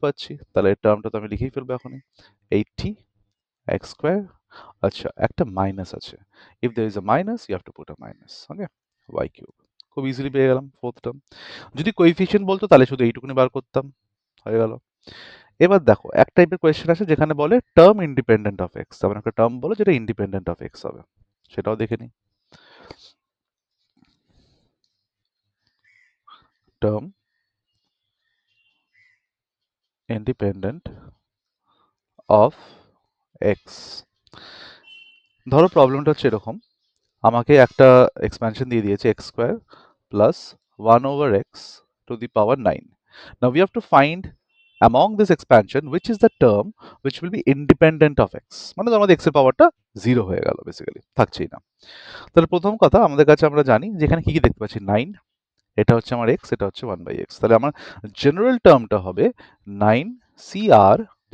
পাচ্ছি, তাহলে এই টার্মটা তো আমি লিখেই ফেলবো এখনই, 80 x স্কোয়ার, আচ্ছা একটা মাইনাস আছে, if there is a minus you have to put a minus, okay, y cube, খুব ইজিলি পেয়ে গেলাম ফোর্থ টার্ম। যদি কোএফিশিয়েন্ট বলতো তাহলে শুধু এইটুকুনি বার করতাম, হয়ে গেল। এবার দেখো এক টাইপের কোয়েশ্চেন আছে যেখানে বলে টার্ম ইন্ডিপেন্ডেন্ট অফ এক্স, তার মানে একটা টার্ম বলো যেটা ইন্ডিপেন্ডেন্ট অফ এক্স হবে, সেটাও দেখে নিই। টার্ম ইন্ডিপেন্ডেন্ট অফ এক্স, ধরো প্রবলেমটা হচ্ছে এরকম, আমাকে একটা এক্সপ্যানশন দিয়ে দিয়েছে x square plus 1/x to the power 9. Now we have to find among this expansion which is the term which will be independent of x, মানে তো আমাদের x এর পাওয়ারটা 0 হয়ে গেল, বেসিক্যালি থাকছেই না। তাহলে প্রথম কথা আমাদের কাছে আমরা জানি যেখানে কি কি দেখতে পাচ্ছি, 9, এটা হচ্ছে আমার x, এটা হচ্ছে 1/x, তাহলে আমার জেনারেল টার্মটা হবে 9 CR